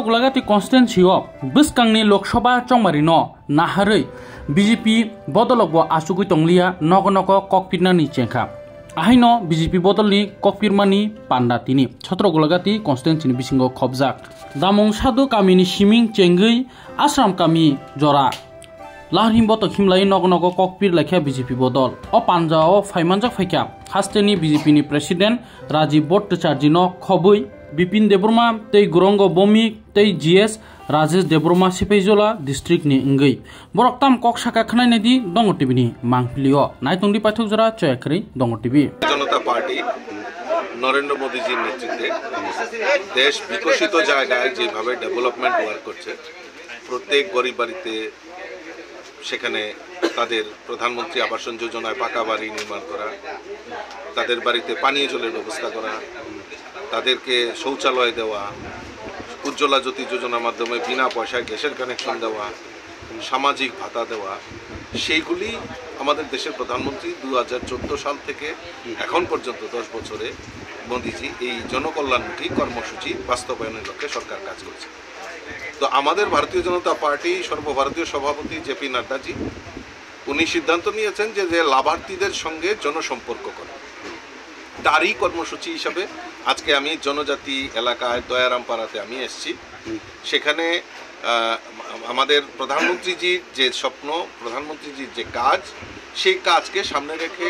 Guwahati constituency o Biskangni Lok Sabha chongmarino naharei BJP bodolokbo asugui tonglia nogo kokpirnani chengkha ahaino BJP bodolni kokpirmani panda tini Guwahati constituency ni bisingo khobjak damong sadu kamini siming chengui asram kami jora lahrim boto khimlai nogo kokpir lekha BJP bodol o panjao phaimanjak phaikya hasteni BJP ni president Rajiv Bhattacharya no khobui Bipin Debroma tei Gurongo Bomi tei GS Rajesh Debroma Sipaijola district ni ngei borok tam kok saka khnai nedi Dongo TV ni mangpilio naitongdi paithok jora choyakri Dongo TV जनता party Narendra Modi ji नेतृत्वे देश विकसित জায়গায় যেভাবে development work করছে প্রত্যেক গরিব বাড়িতে সেখানে তাদের প্রধানমন্ত্রী আবাস যোজনায় পাকা বাড়ি নির্মাণ করা তাদের বাড়িতে পানীয় জলের ব্যবস্থা করা তাদেরকে শৌচালয় দেওয়া উজ্জ্বলা জ্যোতি যোজনার মাধ্যমে বিনা পয়সায় গ্যাসের কানেকশন দেওয়া সামাজিক ভাতা দেওয়া সেইগুলি আমাদের দেশের প্রধানমন্ত্রী 2014 সাল থেকে এখন পর্যন্ত 10 বছরে মোদিজি এই জনকল্যাণমুখী কর্মসূচি বাস্তবায়নের লক্ষ্যে সরকার কাজ করছে তো আমাদের ভারতীয় জনতা পার্টি সর্বভারতীয় সভাপতি জেপি নাড্ডাজি উনি সিদ্ধান্ত নিয়েছেন যে লাভার্থীদের সঙ্গে জনসম্পর্ক করা তারই কর্মসূচি হিসাবে আজকে আমি জনজাতি এলাকায় দয়ারামপাড়াতে আমি এসেছি সেখানে আমাদের প্রধানমন্ত্রীজির যে স্বপ্ন প্রধানমন্ত্রীজির যে কাজ সেই কাজকে সামনে রেখে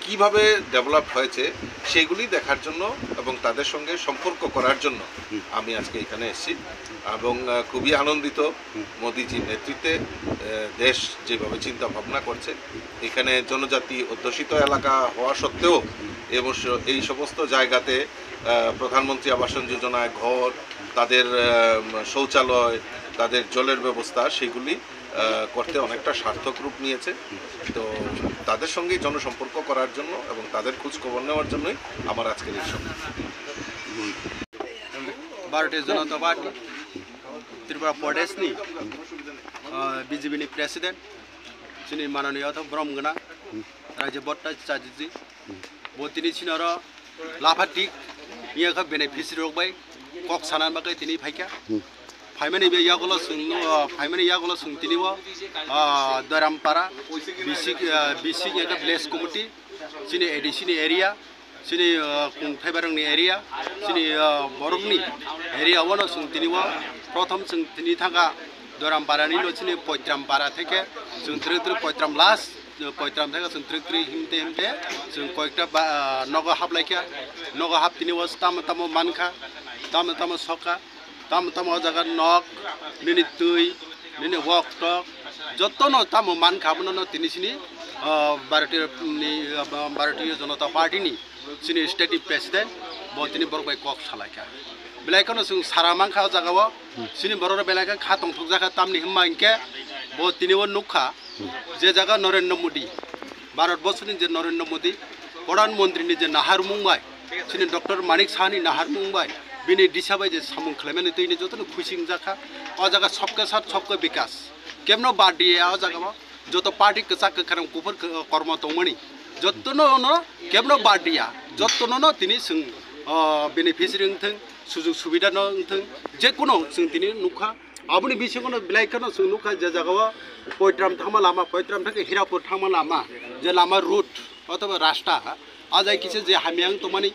কিভাবে ডেভেলপ হয়েছে সেগুলি দেখার জন্য এবং তাদের সঙ্গে সম্পর্ক করার জন্য আমি আজকে এখানে এসেছি এবং খুবই আনন্দিত মোদিজির নেতৃত্বে দেশ যেভাবে চিন্তা ভাবনা করছে এখানে জনজাতি অধ্যুষিত এলাকা হওয়া সত্ত্বেও এই সমস্ত জায়গাতে প্রধানমন্ত্রী আবাস যোজনায় ঘর তাদের শৌচালয় তাদের জলের ব্যবস্থা সেগুলি করতে অনেকটা সার্থক রূপ নিয়েছে তো তাদের সঙ্গে জনসম্পর্ক করার জন্য এবং তাদের খোঁজ খবর নেওয়ার জন্যই আমার আজকের এই সময় ভারতীয় জনতা পার্টি ত্রিপুরা প্রদেশনি বিজেপিनि প্রেসিডেন্ট जोंनि माननीय ब्रह्मगोना राजीव भट्टाचार्यजी बतिनि सिनार लाफाटिक इयाखा बेनिफिसियरि रखबाय कक साना बागै तिनि फाइका फाइमानि बे यागोला सुंतिनिव दरामपारा बिसिक एका ब्लेस कमिटी सिनि एडिसिनि एरिया सिनि कुंथाइबारंनि एरिया सिनि बरंनि एरिया वानो सुंतिनिव प्रथम सुंतिनि थाखा दरामपारानि सिनि पयत्रामपारा थेके जों त्रि पयत्राम लास्ट पयत्राम थेके जों त्रि हिमते जों कयटा नग हाबलायखा नग हाबतिनि वास ताम मानखा ताम सका ताम जागा नक निनि तुई निनि वकटक जतन ताम मानखाबनो तिनिसिनि भारतीय जनता पार्टीनि सिनि स्टेट प्रेसिडेंट बतिनि बरबाय कक सालायखा बेलायखौनो जों सारा मानखा जागाव सिनि बरर बेलायखा खातं थुकजाखा तामनि हिम्मा इनके बतिनिव नुखा जे जागा नरेंद्र मोदी भारतवर्षनि जे नरेंद्र मोदी प्रधानमंत्रीनि जे नाहार मुंबाय सिनि डॉक्टर मानिक साहानि नाहार मुंबाय बिनि दिशाबाय जे सामुं खालामनानै दैनि जतन खुसिं जाखा अ जागा सबके साथ सबके विकास केमनो बार्डी आ जागा जत पार्टी कसा कखरम कुफर कर्म तमनि जतनो न केमनो बार्डीया जतनो न तिनि जों बेनिफिसियरि थों सुजुग सुबिदा नथों जेकुनो जों तिनि नुखा आबुनि बिसिखौनो बिलाइखौनो जों नुखा जे जागाव पयत्राम थांमा लामा पयत्राम थांके हिरापुर थांमा लामा जे लामा रूट अथवा रास्ता आजाय किसे जे हामियां तमानि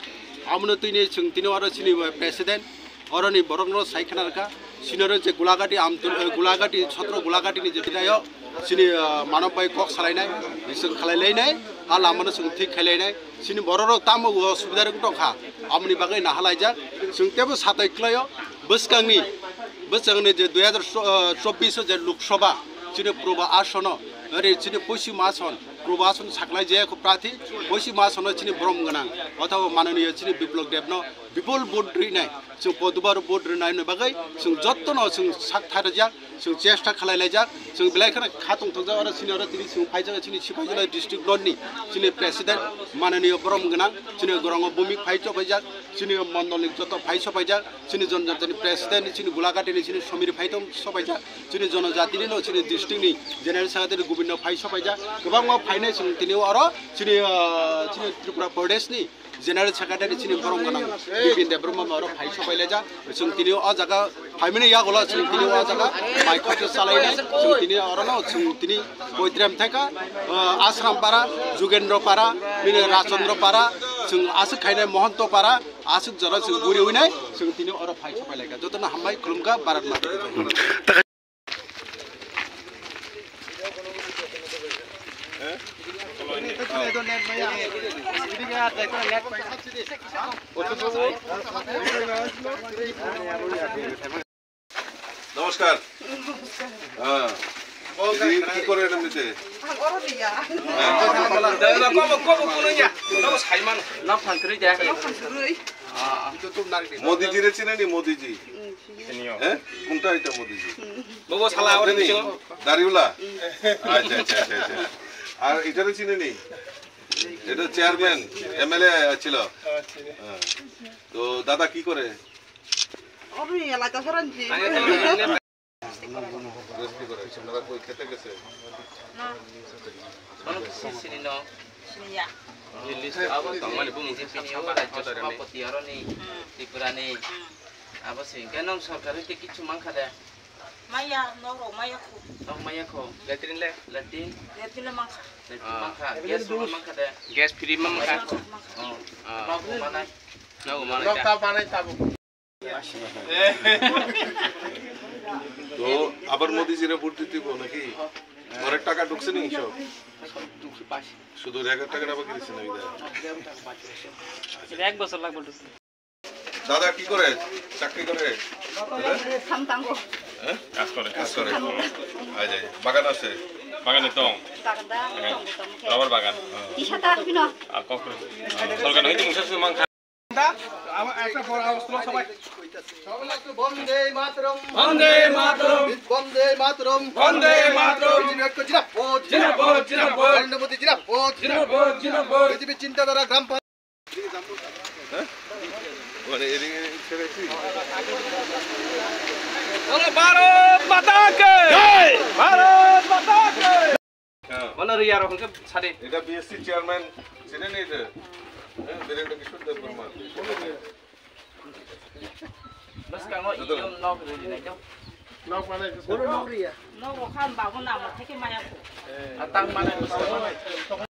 आमनो तुइने जोंतिनो आरो सिनि प्रेसिडेंट अरनि बरंनो साइखनारका सिनरो जे गुलागाटी छत्र गुलागाटीनि जे दिनायो सिनि मानबाय कक सालायनाय बिसों खालायलायनाय आ लामानो जों थिक खालायनाय सिनि बररो ताम सुबिदा दंखा आमनि बागै नाहालायजा जों तेबो सातायख्लायो बोसकांनि जे 2024 जे लोकसभा सिनि पूर्व आसन अरे सिनि पश्चिम आसन पूर्व आसन साख्लाय जे प्रार्थी पश्चिम आसन सिनि ब्रह्मगोना अथवा माननीय सिनि बिप्लव देवनो विपुल भोट रिनाय जों पदबार भोट रिनायनि बागै जों जत्तनो जों साकथारजा जों चेष्टा खालायलायजा जों बिलायखौनो खातं थंजा आरो सिनि आरो तिनि जों फाइजागा सिनि सिफाइजला डिस्ट्रिक्ट ननि सिनि प्रेसिडेंट माननीय ब्रह्मगोना सिनि गरंग भूमि फाइज फाइजा सिनि मण्डलनि जत फाइज फाइजा सिनि जनजातिनि प्रेसिडेंट सिनि गुलागाटीनि सिनि समिति फाइथम सबाइजा सिनि जनजातिनि न सिनि डिस्ट्रिक्टनि जेनेरेल सेक्रेटारि गोविन्द फाइज फाइजा गोबां फाइनाय जों तिनि आरो सिनि त्रिपुरा प्रदेशनि General Secretary sini borong kanang Bipin Debroma maro phai sobaile ja sung tini o jaga phai mini ya gola sung tini o jaga mai khote salai nai sung tini orano sung tini Boitram theka Asram para Jugendro para mini Rachandra para sung asuk khainai Mohanto para asuk jara sung guri winai sung tini oro phai sobaile ga jotona hambai khulumka Bharat Mata নমস্কার কি করে এমনিতে মোদিজিরে চিনেনি মোদিজি হ্যাঁ কোনটা এটা মোদিজি দাড়িওয়ালা আচ্ছা আচ্ছা আচ্ছা আচ্ছা আর এটারে চিনেনি এটা চেয়ারম্যান এমএলএ ছিল তো দাদা কি করে এলাকা সরাঞ্জি খেতে গেছে Maya, noro, maya ko. Maya ko. Latin le. Latin. Latin le mangka. Mangka. Gas mangka deh. Gas free mangka. Mau mana? Mau mana? Lokta mana tabu. তো আবার মোদিজিরে ভোট দিতে নাকি ঘরের টাকা ঢুকছে নি সব শুধু 1000 টাকা আবার দিয়েছে না এক বছর লাগবে দাদা কি করে চাকরি করে Samtangko. কাজ করে আয় যায় বাগান আছে বাগানে তো Tagda, রাবার বাগান Isa ta pino. আর কখন সরকার হইতে মুসা সুমান খান একটা বড় অস্ত্র সবাই বন্দে মাতরম Bande matrum. বন্দে মাতরম Bande matrum. জিনাপদ Jinapod. Jinapod. Narendra Modi জিনাপদ Jinapod. পৃথিবী চিন্তাধারা গ্রাম মানে এদিকে ছেড়েছি Bharat Mata ke. Bharat Mata ke. Mana ria roh ke sade. এটা বিএসসি চেয়ারম্যান ছিলেন এটা বীরেন্দ্র কিশোর দেব Varma Bas kang no iom nok ni na jauh. Noro kan ba ko na mo theke maya ko. Atang mana?